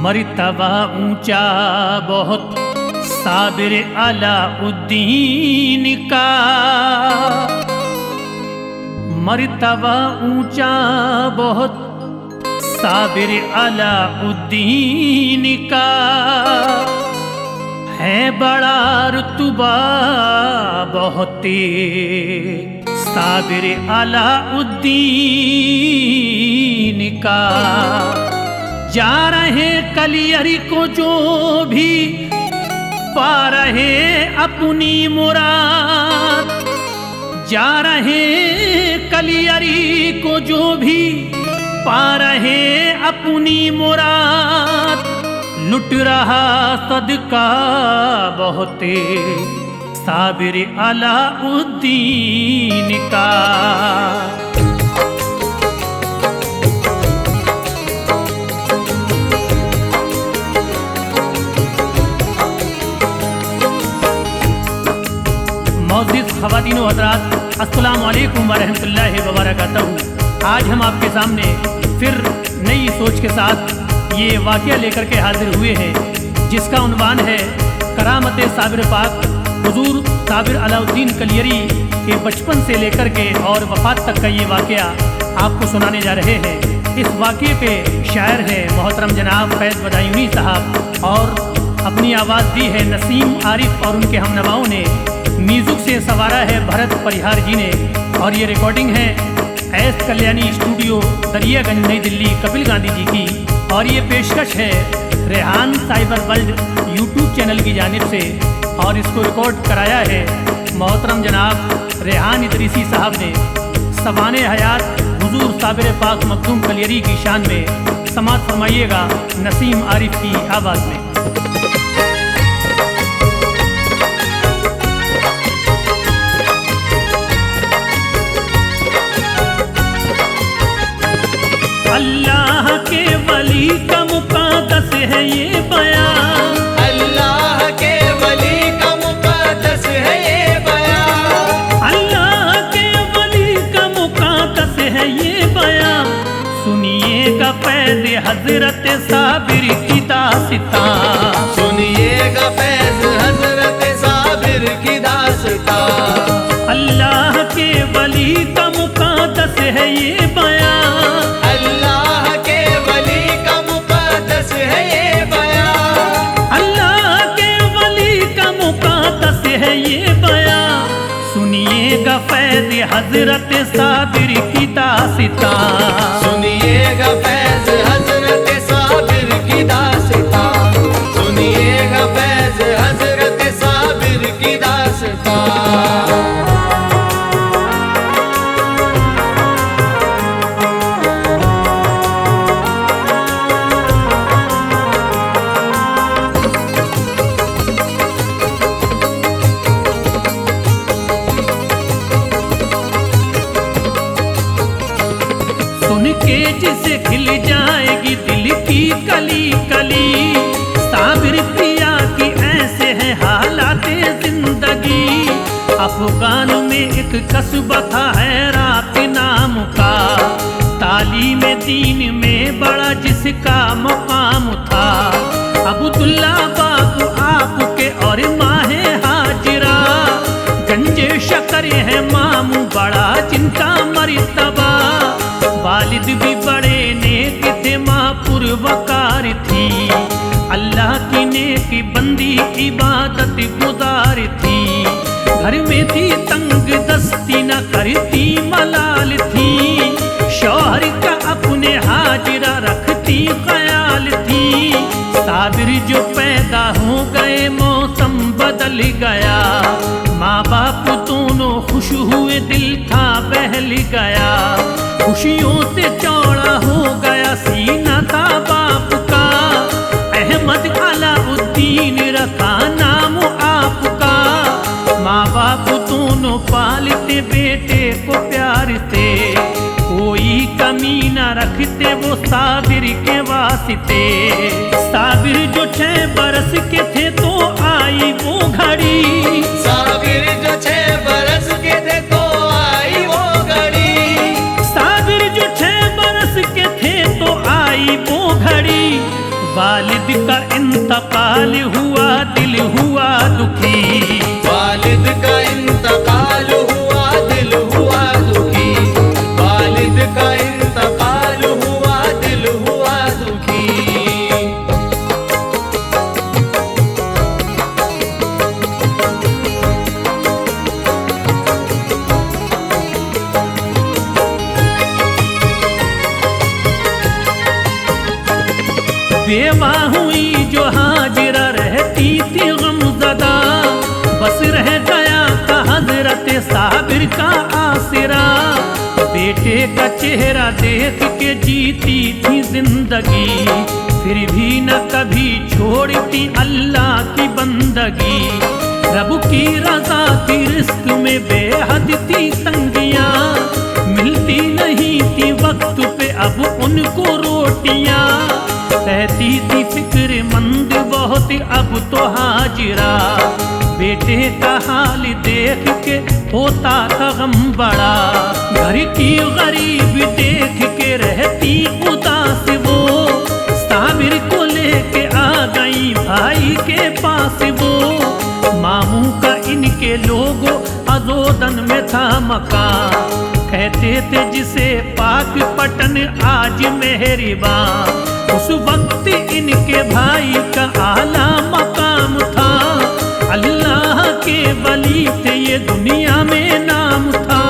मर्तबा ऊंचा बहुत साबिर अलाउद्दीन का, मर्तबा ऊंचा बहुत साबिर अलाउद्दीन का, है बड़ा रुतबा बहुत साबिर अलाउद्दीन का। जा रहे कलियरी को जो भी पा रहे अपनी मुराद, जा रहे कलियरी को जो भी पा रहे अपनी मुराद, लुट रहा सदका बहुत साबिर अलाउद्दीन का। मौजूद ख़वातीन व हज़रात, अस्सलामु अलैकुम व रहमतुल्लाहि व बरकातहू। आज हम आपके सामने फिर नई सोच के साथ ये वाक़या लेकर के हाजिर हुए हैं, जिसका उन्वान है करामत साबिर पाक हुजूर साबिर अलाउद्दीन कलियरी के बचपन से लेकर के और वफ़ात तक का ये वाक़या आपको सुनाने जा रहे हैं। इस वाक़ये के शायर हैं मोहतरम जनाब फैज़ बदायूनी साहब, और अपनी आवाज़ दी है नसीम आरिफ और उनके हमनवाओं ने। म्यूजिक से सवारा है भरत परिहार जी ने, और ये रिकॉर्डिंग है एस कल्याणी स्टूडियो दरियागंज नई दिल्ली कपिल गांधी जी की, और ये पेशकश है Rehan cyber world YouTube channel की जानिब से, और इसको रिकॉर्ड कराया है मोहतरम जनाब रेहान इदरीसी साहब ने। सबाने हयात हुजूर साबिर पाक मखदूम कलियरी की शान में समाअत फरमाइएगा नसीम आरिफ की आवाज़ में। अल्लाह के वली का मुक़द्दस है ये बयान, अल्लाह के वली का मुक़द्दस है ये बयान, अल्लाह के वली का मुक़द्दस है ये बयान। सुनिएगा फैज़ हज़रत साबिर की दास्तां, सुनिएगा फैज़ हज़रत साबिर की दास्तां। अल्लाह के वली का मुक़द्दस है ये बयान, अल्लाह के वली का मुक़द्दस है ये बयान, अल्लाह के वली का मुक़द्दस है ये बयान। सुनिएगा फैज़ हज़रत साबिर की दास्तां, सुनिएगा फैज़ हज़रत साबिर की दास्तां, सुनिएगा फैज़ हज़रत साबिर की दास्तां। सुन के जिसे खिल जाएगी दिल की कली कली, साबिर पिया की ऐसे है हालाते जिंदगी। अफगान में एक कस्बा था हैरात नाम का, तालीम दीन में बड़ा जिसका मुकाम था। अब्दुल्ला बाबू आपके और माहे हाजिरा, गंजे शकर है मामू बड़ा जिनका मर्तबा। वालिद भी बड़े नेक थे, माँ पुरवकार थी, अल्लाह की नेक बंदी इबादत गुजार थी। घर में थी तंग दस्ती न करती मलाल थी, शौहर का अपने हाजिरा रखती ख्याल थी। साबिर जो पैदा हो गए मौसम बदल गया, माँ बाप दोनों खुश हुए दिल था बहल गया। खुशियों से चौड़ा हो गया सीना था बाप का, अहमद अलाउद्दीन रखा नाम आपका। माँ बाप दोनों पालते बेटे को प्यार से, कोई कमी न रखते वो साबिर के वास्ते। साबिर जो 6 बरस के थे तो आए आई वो घड़ी। साबिर जो 6 बरस के थे तो आई वो घड़ी। साबिर जो 6 बरस के थे तो आई वो घड़ी। वालिद का इंतकाल हुआ, दिल हुआ दुखी। वालिद का इंतकाल हुआ, दिल हुआ दुखी। वालिद का इंतकाल हुआ, दिल हुआ दुखी। बेवा हुई जो हाजिरा रहती थी गमज़दा, बस रह गया था हजरत साबिर का आसरा। बेटे का चेहरा देख के जीती थी जिंदगी, फिर भी न कभी छोड़ती अल्लाह की बंदगी। रब की रजा थी, रिस्क में बेहद थी तंगियां, मिलती नहीं थी वक्त पे अब उनको रोटियां। रहती थी फिक्रमंद बहुत अब तो हाजिरा, बेटे का हाल देख के होता था गम बड़ा। घर की गरीब देख के रहती उदास वो, साबिर को लेके आ गई भाई के पास वो। मामू का इनके लोगों अजोदन में था मकान, कहते थे जिसे पाक पटन आज मेहरिबान। उस वक्त इनके भाई का आला मकाम था, अल्लाह के वली थे ये दुनिया में नाम था।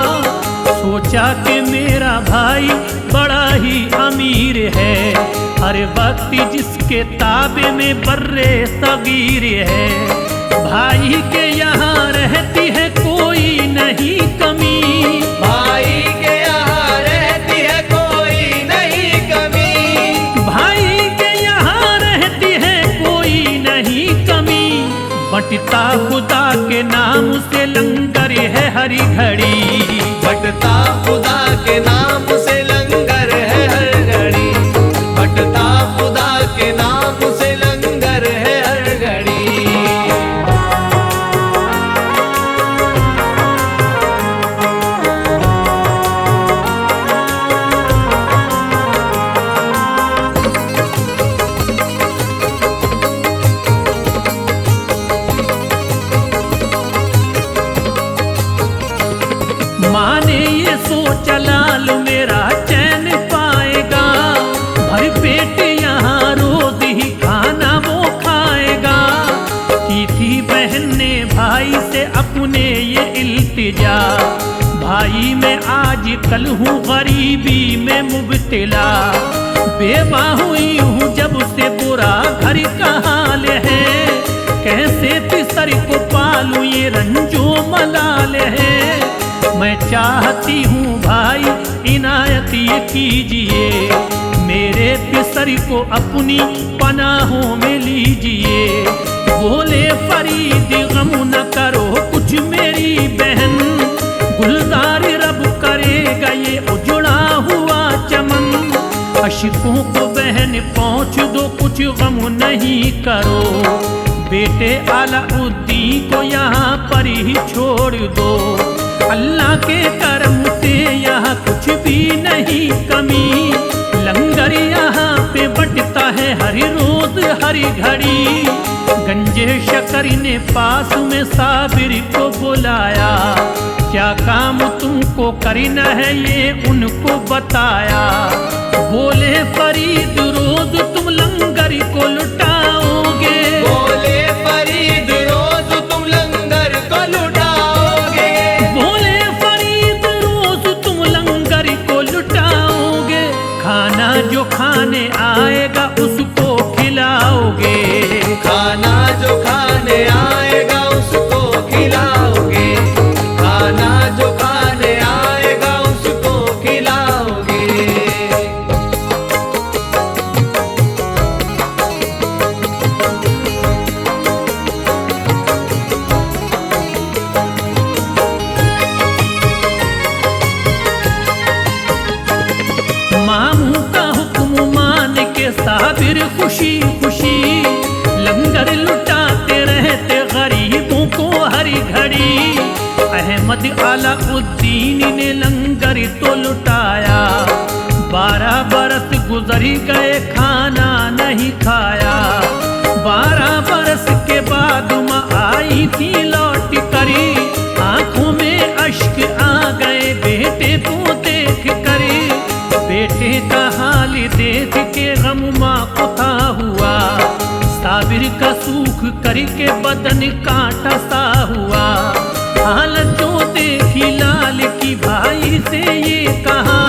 सोचा कि मेरा भाई बड़ा ही अमीर है, हर वक्त जिसके ताबे में बर्रे सगीर है। भाई के यहाँ रहती है कोई नहीं कमी, भाई के यहाँ रहती है कोई नहीं कमी। भाई के यहाँ रहती है कोई नहीं कमी। बंटता खुदा के नाम से लंगर है हरी घड़ी, बटता खुदा के नाम से लंगर है हर घड़ी। बटता खुदा के नाम से लंगर है हर घड़ी। माने ये सोचा लाल मेरा चैन पाएगा, भर पेट यहाँ रोज ही खाना वो खाएगा। की थी बहन ने भाई से अपने ये इल्तिजा, भाई मैं आज कल हूँ गरीबी में मुब्तला। बेवा हुई हूँ जब से बुरा घर का हाल है, कैसे पिसर को पालूं ये रंजो मलाल है। मैं चाहती हूँ भाई इनायत ये कीजिए, मेरे पिसर को अपनी पनाहों में लीजिए। बोले फरीद गम न करो कुछ मेरी बहन, गुलजार रब करेगा ये उजड़ा हुआ चमन। अशकों को बहन पहुँच दो कुछ गम नहीं करो, बेटे अलाउद्दीन को यहाँ पर ही छोड़ दो। अल्लाह के करम से यहाँ कुछ भी नहीं कमी, लंगर यहाँ पे बंटता है हर रोज हर घड़ी। गंजे शकर ने पास में साबिर को बुलाया, क्या काम तुमको करना है ये उनको बताया। बोले फरीद रोज तुम लंगर को लुटाओगे, बोले फरीद रोज तुम लंगर को लुटाओगे। बोले फरीद रोज तुम लंगर को लुटाओगे, खाना जो खाने आएगा उसको खिलाओगे। खाना जो खाने आएगा उसको खिलाओगे। खाना जो खाने आएगा उसको खिलाओगे। अहमद अलाउद्दीन ने लंगर तो लुटाया, 12 बरस गुजर गए खाना नहीं खाया। 12 बरस के बाद माँ आई थी लौट करी, आंखों में अश्क आ गए बेटे को देख करी। बेटे का हाल देख के गम माँ को था हुआ, साबिर का सूख करके बदन कांटा सा हुआ। हालत जो देखी लाल की भाई से ये कहा,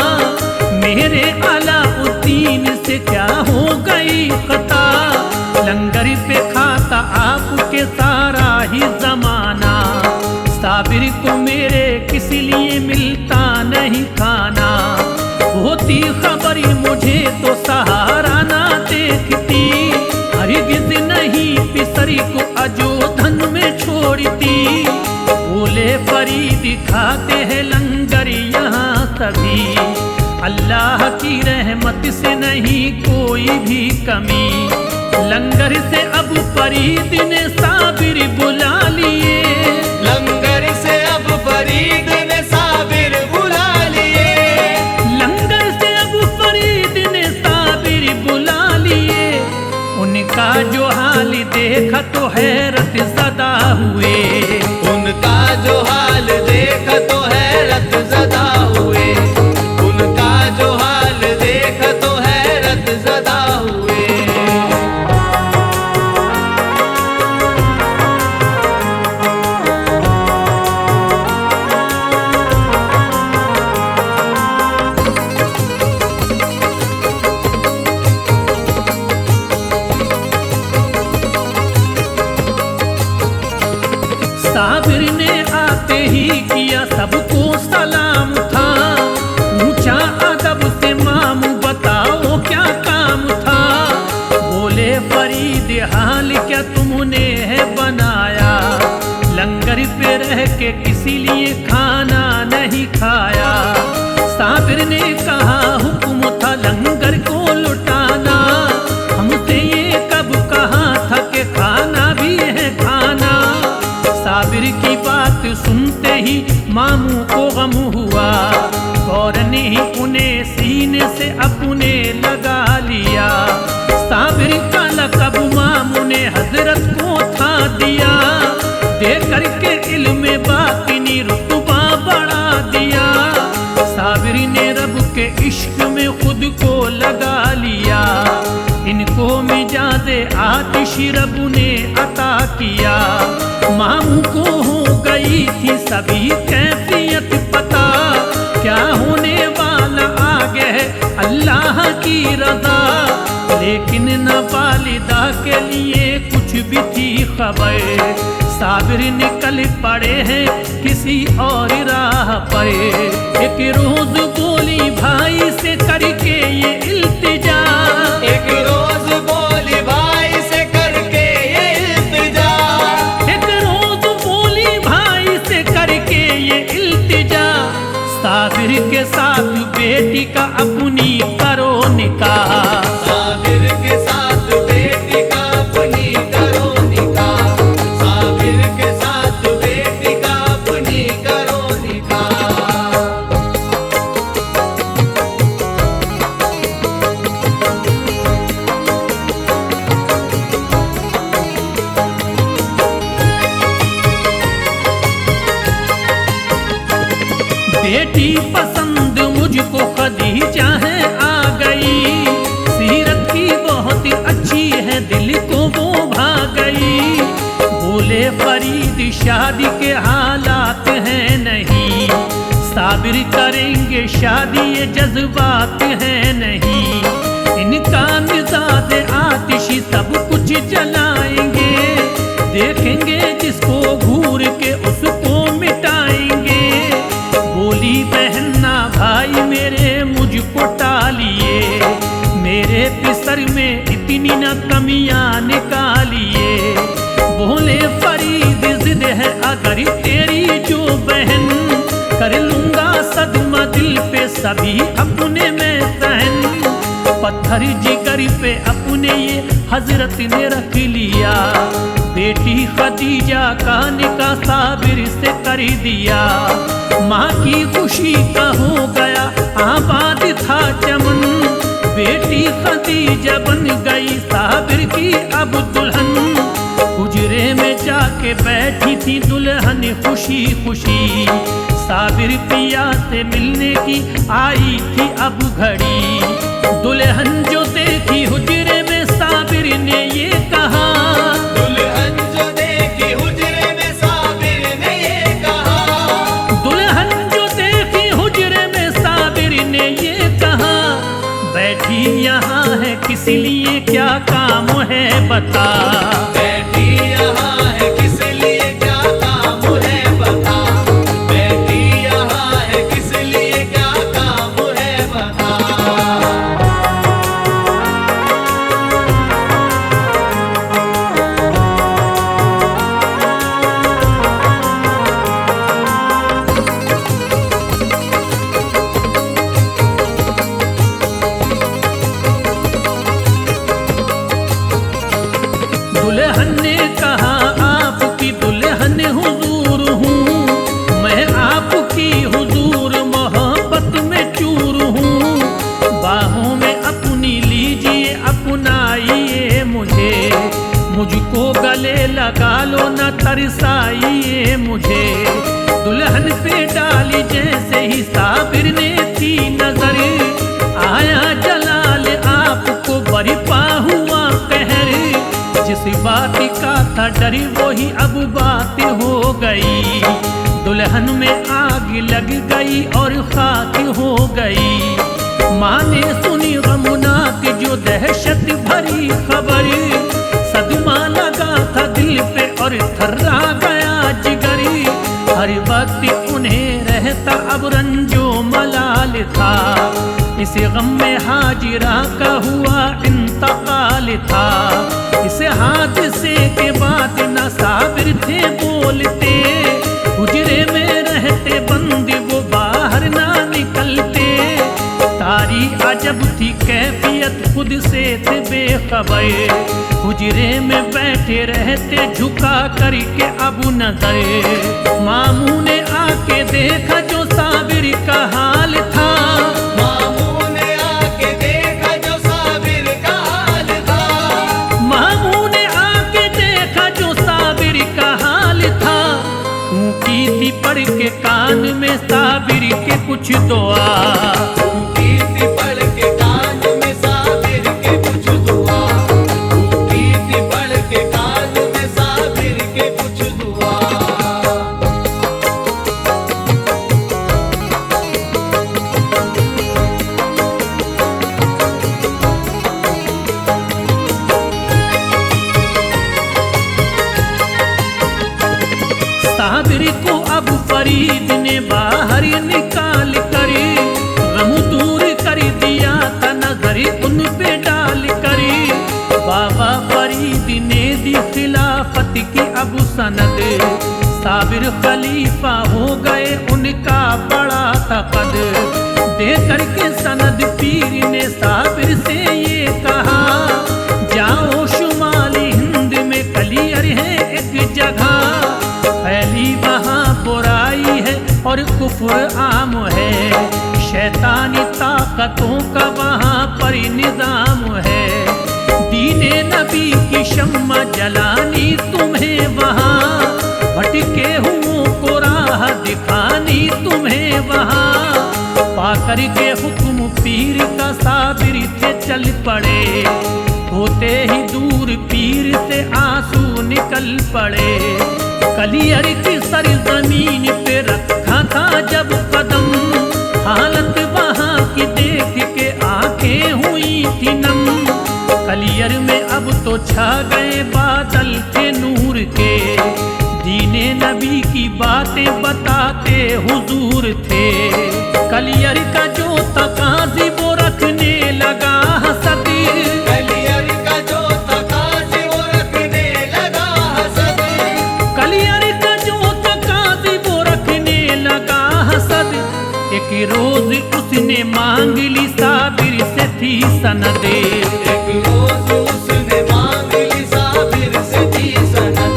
मेरे अलाउद्दीन से क्या हो गई खता। लंगर पे खाता आपके सारा ही जमाना, साबिर को मेरे किस लिए मिलता नहीं खाना। होती खबरी मुझे तो सहारा ना देखती, हरगिज़ नहीं पिसरी को अजोधन में छोड़ती। बोले फरीद खाते हैं लंगर यहाँ सभी, अल्लाह की रहमत से नहीं कोई भी कमी। लंगर से अब फरीद ने साबिर बुला लिए, लंगर से अब फरीद ने साबिर बुला लिए। लंगर से अब फरीद ने साबिर बुला लिए। उनका जो हाल देखा तो हैरत ज़दा हुए, उनका जो हाल देखा तो हैरत ज़दा हुए, उनका जो हाल देखा तो हैरत ज़दा हुए। साबिर ने आते ही किया सबको सलाम था, ऊंचा अदब से मामू बताओ क्या काम था। बोले फरीद हाल क्या तुमने है बनाया, लंगर पे रह के किसी लिए खाना नहीं खाया। साबिर ने कहा हुक्म था लंगर को लुटाना, हमसे ये कब कहा था कि खाना भी है खाना। साबिर की बात सुनते ही मामू को गम हुआ, फौरन ही उन्हें सीने से अपने लगा लिया। साबिर का लक़ब मामू ने हजरत को था दिया, दे करके इल्म बातिनी रुतबा बढ़ा दिया। साबिर ने रब के इश्क में खुद को लगा लिया, इनको मिजाजे आतिश रब ने अता किया। मामू को हो गई थी सभी कैफियत पता, क्या होने वाला आगे है अल्लाह की रज़ा। लेकिन न वालिदा के लिए कुछ भी थी खबर, साबिर निकल पड़े हैं किसी और राह पर। एक रोज बोली भाई से करके ये इल्तिजा, एक रोज बोली भाई से करके ये इल्तिजा, एक रोज बोली भाई से करके ये इल्तिजा। साबिर के साथ बेटी का अपनी करो निकाह, साबिर के साथ बेटी का अपनी करो निकाह, साबिर के साथ बेटी का अपनी करो निकाह। बेटी पसंद मुझको खदीजा है आ गई, सीरत की बहुत अच्छी है दिल को वो भा गई। बोले फरीद शादी के हालात हैं नहीं, साबिर करेंगे शादी ये जज्बात है नहीं। इनका मिजाज आतिशी सब कुछ जलाएंगे, देखेंगे जिसको घूर के उसको मिटाएंगे। बोली बहना भाई मेरे मुझको टालिए, मेरे पिसर में इतनी न कमियां निकालिए। बोले फरीद जिद है अगर तेरी जो बहन, कर लूंगा सदमा दिल पे सभी अपने में सहन। पत्थर जिगर पे अपने ये हजरत ने रख लिया, बेटी खदीजा का निकाह साबिर से कर दिया। माँ की खुशी का हो गया आबाद था चमन, बेटी खदीजा बन गई साबिर की अब दुल्हन। हुजरे में जाके बैठी थी दुल्हन खुशी खुशी, साबिर पिया से मिलने की आई थी अब घड़ी। दुल्हन जो देखी हुजरे में साबिर ने ये कहा, दुल्हन जो देखी हुजरे में साबिर ने ये कहा, दुल्हन जो देखी हुजरे में साबिर ने ये कहा, बैठी यहाँ है किस लिए क्या काम है बता। बैठी यहाँ है किस लिए क्या काम है बता, बैठी यहाँ है किस लिए क्या काम है बता। दुल्हन ने कहा आपकी दुल्हन हुजूर हूँ, मैं आपकी हुजूर मोहब्बत में चूर हूँ। बाहों में अपनी लीजिए अपनाइए मुझे, मुझको गले लगा लो न तरसाइए मुझे। दुल्हन पे डाली जैसे ही साबिर ने थी नजर, आया जलाल आपको बरिपा हुआ कहर। जिस बात का था डर वही अब बात हो गई, दुल्हन में आग लग गई और खाक हो गई। माँ ने सुनी गमनाक जो दहशत भरी खबर, सदमा लगा था दिल पे और थर्रा गया जिगरी। हर वक्त उन्हें रहता अब रंजो मलाल था, इस गम में हाजिरा का हुआ इंतकाल था। इस हादसे के बाद न साबिर थे बोलते, हुजरे में रहते बंदी वो बाहर ना निकलते। तारी अजब थी कैफियत खुद से थे बेखबर, हुजरे में बैठे रहते झुका करके अब नजर। मामू ने आके देखा जो साबिर का हाल था, मामू ने आके देखा जो साबिर का हाल था, मामू ने आके देखा जो साबिर का हाल था। ऊँची थी पढ़ के कान में साबिर के कुछ दुआ, कीर्ति पढ़ के कान में साबिर के कुछ दुआ, कीर्ति पढ़ के कान में साबिर के कुछ दुआ। साबिर को अब फरीद ने बाहर निकाल कर गम दूर कर दिया था नजर उन पे डाल कर। बाबा फरीद ने दी खिलाफत की अब सनद, साबिर खलीफा हो गए उनका बड़ा था कद। दे करके सनद पीर ने साबिर से ये कहा, जाओ शुमाली हिंद में कलियर है एक जगह, फैली वहाँ बुराई है और कुफ्र आम है, शैतानी ताकतों का वहाँ पर निजाम है। दीने नबी की शम्मा जलानी तुम्हें वहाँ, भटके हुओं को राह दिखानी तुम्हें वहाँ। पाकर के हुक्म पीर का साबिर थे चल पड़े, होते ही दूर पीर से आंसू निकल पड़े। कलियर की सरजमीन पे रखा था जब कदम, हालत वहाँ की देख के आंखें हुई थी नम। कलियर में अब तो छा गए बादल के नूर के, दीने नबी की बातें बताते हुजूर थे। कलियर का जो तकाज़ी वो रखने लगा हसद, कलियर का जो तकाज़ी वो रखने लगा हसद, कलियर का जो तकाज़ी वो रखने लगा हसद। एक रोज उसने मांग ली साबिर से थी सनदे, एक रोज उसने मांग ली साबिर से थी सनद,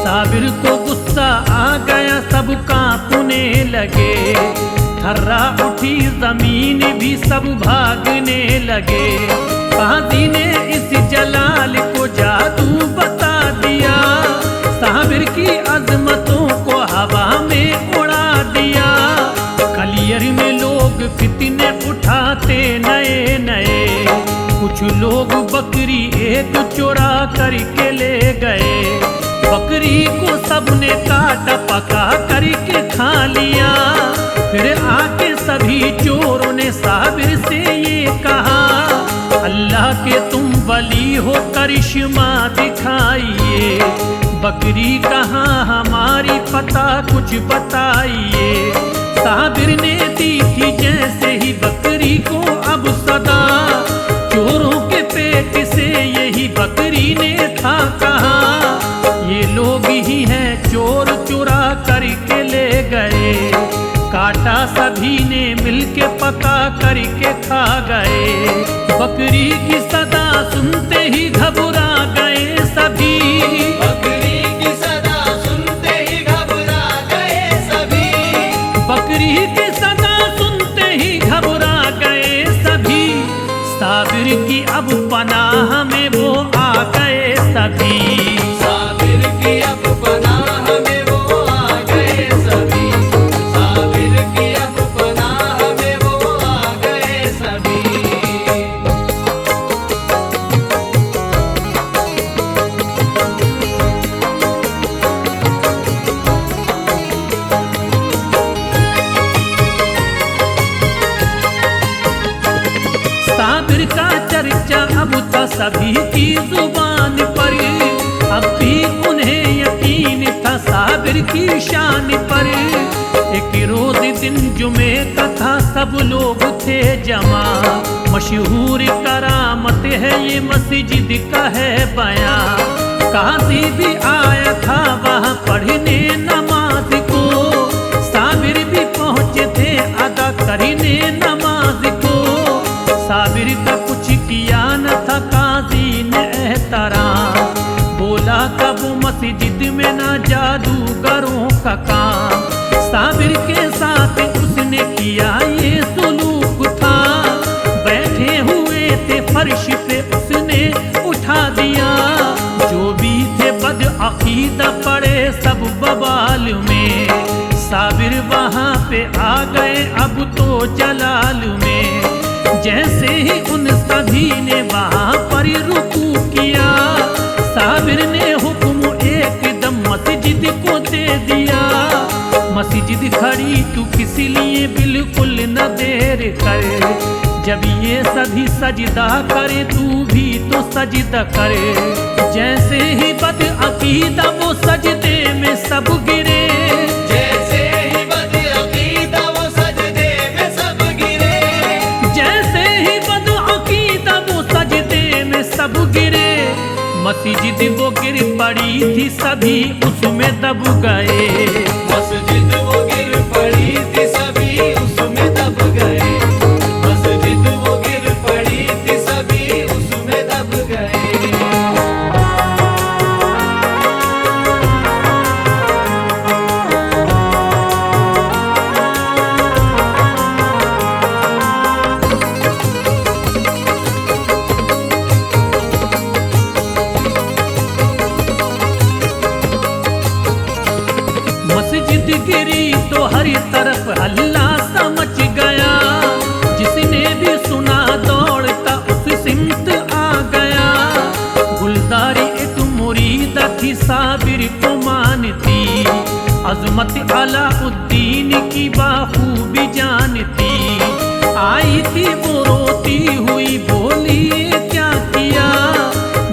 साबिर को गुस्सा आ गया, सब कांपने लगे, थर्रा उठी जमीन भी सब भागने लगे। काजी ने इस जलाल को जादू बता दिया, साबिर की अजमतों को हवा में उड़ा दिया। कलियर में लोग फितने उठाते नए नए, कुछ लोग बकरी एक चुरा करके ले गए। बकरी को सबने काटा पका करके खा लिया। फिर आके सभी चोरों ने साबिर से ये कहा, अल्लाह के तुम वली हो करिश्मा दिखाइए, बकरी कहाँ हमारी पता कुछ बताइए। साबिर ने दी थी जैसे ही बकरी को अब सदा, चोरों के पेट से यही बकरी ने था कहा, ये लोग ही हैं चोर चुरा करके ले गए। काटा सभी ने मिलके पका करके खा गए। बकरी की सदा सुनते ही घबरा गए सभी, बकरी की सदा सुनते ही घबरा गए सभी, बकरी की सदा सुनते ही घबरा गए सभी। साबिर की अब पनाह में वो आ गए सभी, साबिर की अब पनाह में वो आ गए सभी, साबिर की अब पनाह में वो आ गए सभी। साबिर का चर्चा अब था सभी की जुबान पर, अब भी उन्हें यकीन था साबिर की शान पर। एक रोज दिन जुमे का था, सब लोग थे जमा, मशहूर करामत है ये मस्जिद का है बयां। काजी भी आया था वहाँ पढ़ने नमाज को, साबिर भी पहुँचे थे अदा करने नमाज को। साबिर का कुछ किया न था काजी ने एहतराम, बोला कब मस्जिद में ना जादूगरों का काम। साबिर के साथ उसने किया ये सुलूक था, बैठे हुए थे फर्श पे उसने उठा दिया। जो भी थे बद अकीदा पड़े सब बवाल में, साबिर वहाँ पे आ गए अब तो जलाल में। जैसे ही उन सभी ने वहाँ पर रुकू किया, साबिर ने हुक्म एकदम मस्जिद को दे दिया। मस्जिद खड़ी तू किस लिए बिल्कुल न देर कर, जब ये सभी सजदा करे तू भी तो सजदा करे। जैसे ही बद अकीदा वो सजदे में सब गिरे, जैसे ही बद अकीदा वो सजदे में सब गिरे, जैसे ही बद अकीदा वो सजदे में सब गिरे। मस्जिद वो गिर पड़ी थी सभी उसमें दब गए, मस्जिद वो गिर पड़ी थी सभी उसमें दब गए, मस्जिद वो गिर पड़ी थी सभी उसमें दब गए। मस्जिद गिरी तो हर तरफ हल्ला समझ गया, जिसने भी सुना दौड़ता उस सिमत आ गया। गुलदारी एक मुरीदा थी साबिर को मानती, अजमत अलाउद्दीन की बाखूबी जानती। आई थी वो रोती हुई बोली क्या किया,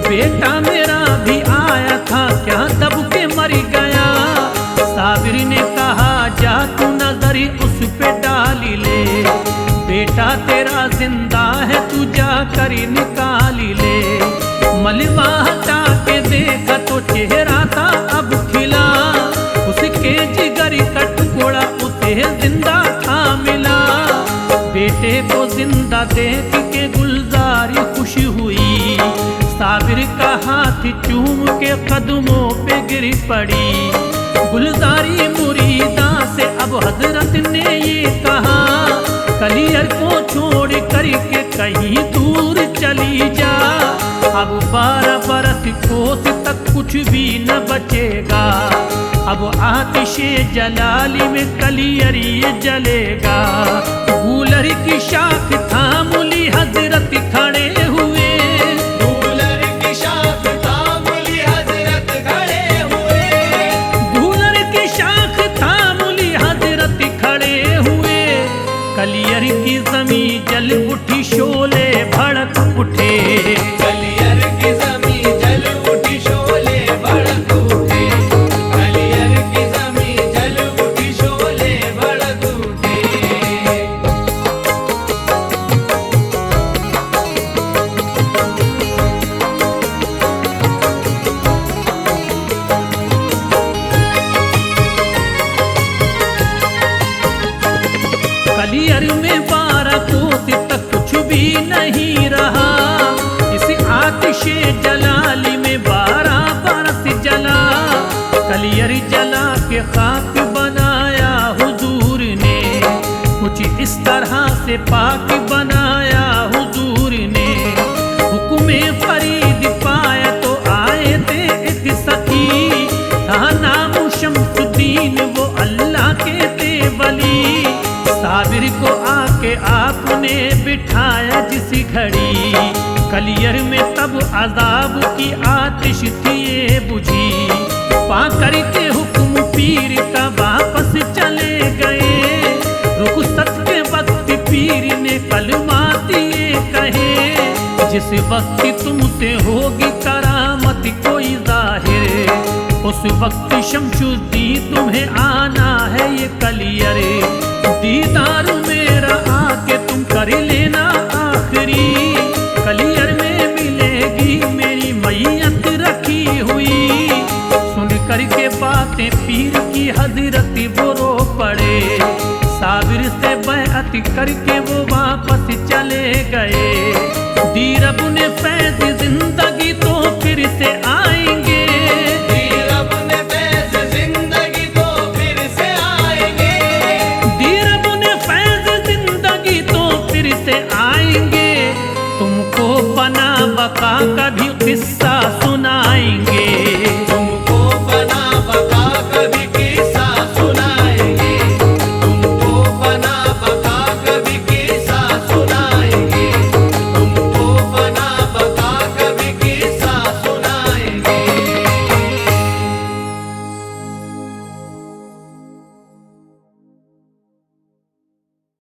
बेटा मेरा भी आया था क्या दब के मर गया। साबिर ने कहा जा तू नजर उस पे डाल ले, बेटा तेरा जिंदा है तू जा कर निकाल ले। मलबा हटा के देखा तो चेहरा था अब खिला, उसके जिगर का टुकड़ा उसे जिंदा था मिला। बेटे को जिंदा देख के गुलजारी खुश हुई, साबिर का हाथ चूम के कदमों पे गिर पड़ी। गुलजारी मुरीदा से अब हजरत ने ये कहा, कलियर को छोड़ करके कहीं दूर चली जा। अब 12 बरस कोस तक कुछ भी न बचेगा, अब आतिशे जलाली में कलियर ये जलेगा। गूलर की शाख थाम ली हजरत खड़े हुए, गूलर की शाख थाम ली हजरत खड़े हुए, गूलर की शाख थाम ली हजरत खड़े हुए। कलियर की जमीन जल उठी, शोले भड़क उठे। कलियर की जमीन जल उठी, शोले भड़क उठे। कलियर की जमीन जल उठी, शोले भड़क उठे। कलियर में 12 कोस तक कुछ भी नहीं रहा, इस आतिशे जलाली में 12 बरस जला। कलियर जला के खाक बनाया हुजूर ने, कुछ इस तरह से पाक बनाया हुजूर ने। हुक्मे फरीद पाया तो आए थे एक सखी, था नाम शम्सुद्दीन वो अल्लाह के थे वली। साबिर को आके आपने बिठाया जिस घड़ी, कलियर में तब अजाब की आतिश थी ये बुझी। पा करके हुक्म पीर का वापस चले गए, रुखसत के वक्त पीर ने कलमात ये कहे, जिस वक्त तुमसे होगी करामत कोई जाहिर, उस वक्त शमशुद्दीन तुम्हें आना है ये कलियर। दीदार मेरा आके तुम कर लेना आखिरी, कलियर में मिलेगी मेरी मैयत रखी हुई। सुन करके बातें पीर की हजरत वो रो पड़े, साबिर से बैअत करके वो वापस चले गए। दी रब ने फैज़